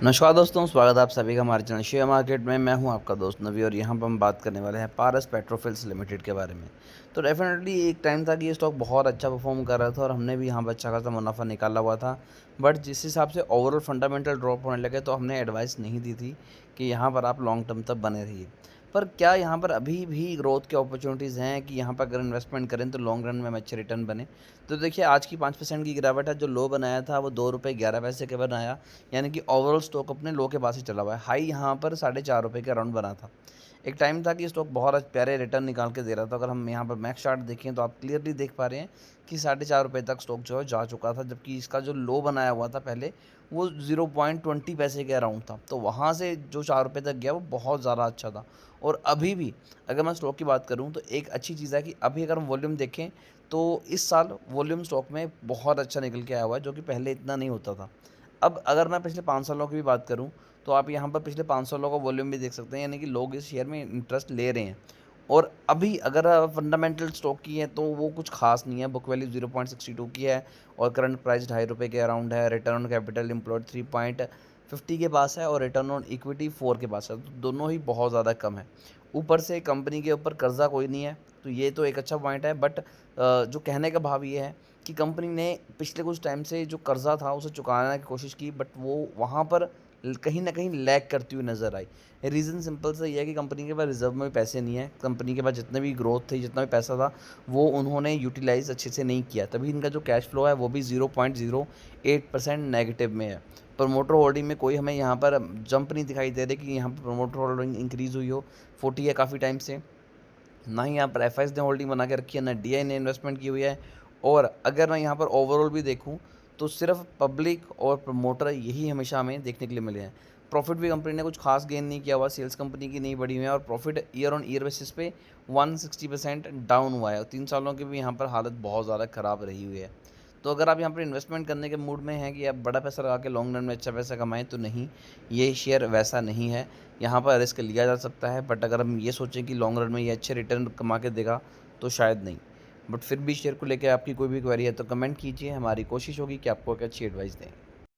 नमस्कार दोस्तों, स्वागत है आप सभी का हमारे चैनल शेयर मार्केट में। मैं हूं आपका दोस्त नवी और यहां पर हम बात करने वाले हैं पारस पेट्रोफिल्स लिमिटेड के बारे में। तो डेफिनेटली एक टाइम था कि ये स्टॉक बहुत अच्छा परफॉर्म कर रहा था और हमने भी यहां पर अच्छा खासा मुनाफा निकाला हुआ था। बट जिस हिसाब से ओवरऑल फंडामेंटल ड्रॉप होने लगे तो हमने एडवाइस नहीं दी थी कि यहाँ पर आप लॉन्ग टर्म तक बने रहिए। पर क्या यहाँ पर अभी भी ग्रोथ की अपॉर्चुनिटीज़ हैं कि यहाँ पर अगर इन्वेस्टमेंट करें तो लॉन्ग रन में हमें अच्छे रिटर्न बने? तो देखिए, आज की 5% की गिरावट है। जो लो बनाया था वो ₹2.11 के बनाया, यानी कि ओवरऑल स्टॉक अपने लो के पास ही चला हुआ है। हाई यहाँ पर ₹4.5 के अराउंड बना था। एक टाइम था कि स्टॉक बहुत प्यारे रिटर्न निकाल के दे रहा था। अगर हम यहाँ पर मैक्स चार्ट देखें तो आप क्लियरली देख पा रहे हैं कि ₹4.5 तक स्टॉक जो है जा चुका था, जबकि इसका जो लो बनाया हुआ था पहले वो 0.20 पैसे के अराउंड था। तो वहाँ से जो ₹4 तक गया वो बहुत ज़्यादा अच्छा था। और अभी भी अगर मैं स्टॉक की बात करूँ तो एक अच्छी चीज़ है कि अभी अगर हम वॉल्यूम देखें तो इस साल वॉल्यूम स्टॉक में बहुत अच्छा निकल के आया हुआ है, जो कि पहले इतना नहीं होता था। अब अगर मैं पिछले 5 सालों की भी बात करूँ, तो आप यहाँ पर पिछले 5 सालों का वॉल्यूम भी देख सकते हैं, यानी कि लोग इस शेयर में इंटरेस्ट ले रहे हैं। और अभी अगर फंडामेंटल स्टॉक की है तो वो कुछ खास नहीं है। बुक वैल्यू 0.62 की है और करंट प्राइस ₹2.5 के अराउंड है। रिटर्न ऑन कैपिटल एम्प्लॉयड 3.50 के पास है और रिटर्न ऑन इक्विटी 4 के पास है। तो दोनों ही बहुत ज़्यादा कम है। ऊपर से कंपनी के ऊपर कर्जा कोई नहीं है, तो ये तो एक अच्छा पॉइंट है। बट जो कहने का भाव ये है कि कंपनी ने पिछले कुछ टाइम से जो कर्जा था उसे चुकाने की कोशिश की, बट वो वहाँ पर कहीं ना कहीं लैग करती हुई नज़र आई। रीज़न सिंपल सा ये है कि कंपनी के पास रिजर्व में भी पैसे नहीं है। कंपनी के पास जितने भी ग्रोथ थी, जितना भी पैसा था, वो उन्होंने यूटिलाइज़ अच्छे से नहीं किया। तभी इनका जो कैश फ्लो है वो भी 0.08% नेगेटिव में है। प्रमोटर होल्डिंग में कोई हमें यहाँ पर जंप नहीं दिखाई दे रही कि यहाँ पर प्रमोटर होल्डिंग इंक्रीज़ हुई हो। 40 है काफ़ी टाइम से। ना ही यहाँ पर एफआईज ने होल्डिंग बना के रखी है, ना डीआई ने इन्वेस्टमेंट की हुई है। और अगर मैं यहाँ पर ओवरऑल भी देखूँ तो सिर्फ पब्लिक और प्रमोटर यही हमेशा हमें देखने के लिए मिले हैं। प्रॉफिट भी कंपनी ने कुछ खास गेन नहीं किया हुआ, सेल्स कंपनी की नहीं बढ़ी हुई है और profit year on year basis पे 160% डाउन हुआ है। और 3 सालों की भी यहाँ पर हालत बहुत ज़्यादा ख़राब रही हुई है। तो अगर आप यहाँ पर इन्वेस्टमेंट करने के मूड में हैं कि आप बड़ा पैसा लगा के लॉन्ग रन में अच्छा पैसा कमाएं, तो नहीं, ये शेयर वैसा नहीं है। यहाँ पर रिस्क लिया जा सकता है, बट अगर हम ये सोचें कि लॉन्ग रन में ये अच्छे रिटर्न कमा के देगा तो शायद नहीं। बट फिर भी शेयर को लेकर आपकी कोई भी क्वेरी है तो कमेंट कीजिए, हमारी कोशिश होगी कि आपको एक अच्छी एडवाइस दें।